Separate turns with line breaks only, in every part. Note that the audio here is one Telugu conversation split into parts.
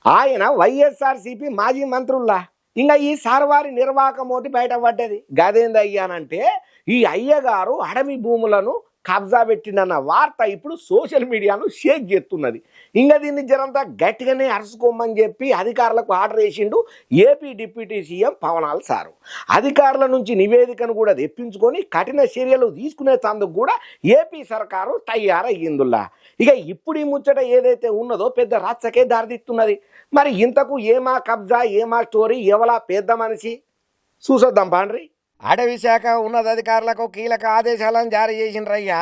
ఆయన వైఎస్ఆర్సీపీ మాజీ మంత్రుల్లా. ఇంకా ఈ సార్వారి నిర్వాహకమోటి బయటపడ్డది. గదేందయ్యానంటే ఈ అయ్యగారు అడవి భూములను కబ్జా పెట్టిందన్న వార్త ఇప్పుడు సోషల్ మీడియాను షేక్ చేస్తున్నది. ఇంకా దీన్ని జరంతా గట్టిగానే అరుచుకోమని చెప్పి అధికారులకు ఆర్డర్ వేసిండు ఏపీ డిప్యూటీ సీఎం పవనాల్ సారు. అధికారుల నుంచి నివేదికను కూడా తెప్పించుకొని కఠిన చర్యలు తీసుకునే తందుకు కూడా ఏపీ సర్కారు తయారయ్యిందుల్లా. ఇక ఇప్పుడు ఈ ముచ్చట ఏదైతే ఉన్నదో పెద్ద రచ్చకే దారితీస్తున్నది. మరి ఇంతకు ఏమా కబ్జా ఏమా స్టోరీ ఎవలా పెద్ద మనిషి చూసొద్దాం పాండ్రి. అటవీ శాఖ ఉన్నతాధికారులకు కీలక ఆదేశాలను జారీ చేసిండ్రయ్యా.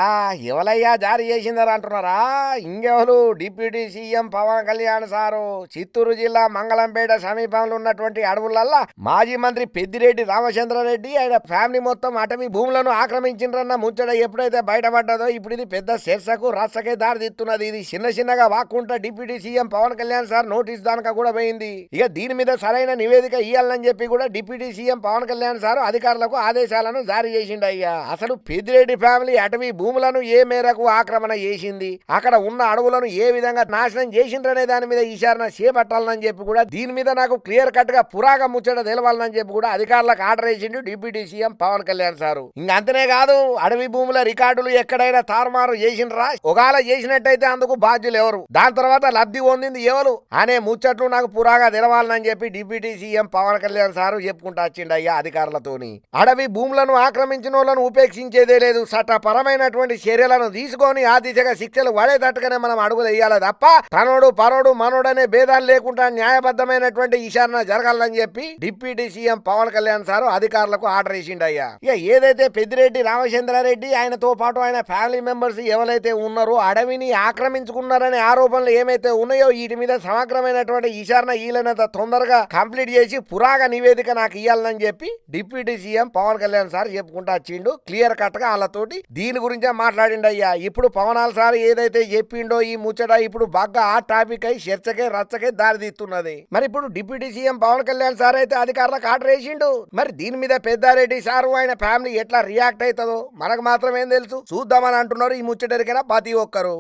ఎవలయ్యా జారీ చేసిందరు అంటున్నారా? ఇంకెవరు? Deputy CM Pawan Kalyan sir Chittoor జిల్లా మంగళంపేట సమీపంలో ఉన్నటువంటి అడవులల్లా మాజీ మంత్రి పెద్దిరెడ్డి రామచంద్రారెడ్డి ఆయన ఫ్యామిలీ మొత్తం అటవీ భూములను ఆక్రమించిండ్రన్న ముచ్చట ఎప్పుడైతే బయటపడ్డదో ఇప్పుడు ఇది పెద్ద చర్చకు రచ్చకే దారితీస్తున్నది. ఇది చిన్నగా వాక్కుంటా deputy CM Pawan Kalyan sir notice దానిక కూడా పోయింది. ఇక దీని మీద సరైన నివేదిక ఇవ్వాలని చెప్పి కూడా deputy CM Pawan Kalyan sir అధికారులకు ఆదేశాలను జారీ చేసిండయ్యా. అసలు పెద్దిరెడ్డి ఫ్యామిలీ అటవీ భూములను ఏ మేరకు ఆక్రమణ చేసింది, అక్కడ ఉన్న అడవులను ఏ విధంగా నాశనం చేసిండ్రనే దాని మీద విచారణ చేపట్టాలని చెప్పి కూడా దీని మీద నాకు క్లియర్ కట్ గా పురాగా ముచ్చట తెలవాలని చెప్పి కూడా అధికారులకు ఆర్డర్ చేసిండు deputy CM Pawan Kalyan sir. అంతనే కాదు, అడవి భూముల రికార్డులు ఎక్కడైనా తారుమారు చేసిండ్రా, ఒకవేళ చేసినట్టయితే అందుకు బాధ్యులు ఎవరు, దాని తర్వాత లబ్ధి పొందింది ఎవరు అనే ముచ్చట్లు నాకు పురాగా తెలవాలని చెప్పి deputy CM Pawan Kalyan sir చెప్పుకుంటా వచ్చిండయ్యా అధికారులతోని. అడవి భూములను ఆక్రమించిన వాళ్ళను ఉపేక్షించేదే లేదు. చట్టపరమైనటువంటి చర్యలను తీసుకొని ఆ దిశగా శిక్షలు పడేటట్టుగానే మనం అడుగులు వేయాలి తప్ప తనోడు పరోడు మనోడనే భేదాలు లేకుండా న్యాయబద్ధమైనటువంటి విచారణ జరగాలని చెప్పి deputy CM Pawan Kalyan sir అధికారులకు ఆర్డర్ చేసిండయ్యా. ఇక ఏదైతే పెద్దిరెడ్డి రామచంద్రారెడ్డి ఆయనతో పాటు ఆయన ఫ్యామిలీ మెంబర్స్ ఎవరైతే ఉన్నారో అడవిని ఆక్రమించుకున్నారనే ఆరోపణలు ఏమైతే ఉన్నాయో వీటి మీద సమగ్రమైనటువంటి విచారణ వీలైనంత తొందరగా కంప్లీట్ చేసి పురాగా నివేదిక నాకు ఇవ్వాలని చెప్పి deputy CM Pawan Kalyan sir చెప్పుకుంటా వచ్చిండు క్లియర్ కట్ గా వాళ్ళతోటి దీని గురించే మాట్లాడిండయ్యా. ఇప్పుడు పవనాల్ సార్ ఏదైతే చెప్పిండో ఈ ముచ్చట ఇప్పుడు బాగా ఆ టాపిక్ అయి చర్చకే రచ్చకే దారితీస్తున్నది. మరి ఇప్పుడు deputy CM Pawan Kalyan sir అయితే అధికారులకు ఆర్డర్ వేసిండు. మరి దీని మీద పెద్దారెడ్డి సారు ఆయన ఫ్యామిలీ ఎట్లా రియాక్ట్ అవుతుందో మనకు మాత్రం ఏం తెలుసు, చూద్దామని అంటున్నారు ఈ ముచ్చటరికైనా ప్రతి ఒక్కరు.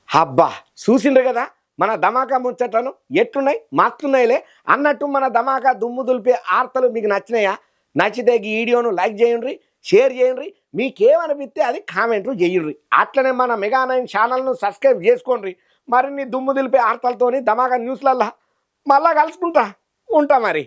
అబ్బా చూసిండ్రు కదా మన ధమాకా ముచ్చట్లను ఎట్లున్నాయి, మస్తున్నాయిలే అన్నట్టు మన ధమాకా దుమ్ము దులిపే ఆర్తలు మీకు నచ్చినాయా? నచ్చితే ఈ వీడియోను లైక్ చేయండి, షేర్ చేయండి, మీకేమనిపిస్తే అది కామెంట్లు చేయండి. అట్లనే మన మెగా9 ఛానల్ను సబ్స్క్రైబ్ చేసుకోండి. మరిన్ని దుమ్ము దులిపే ఆర్తలతోని ధమాకా న్యూస్లల్లా మళ్ళా కలుసుకుంటా ఉంటా మరి.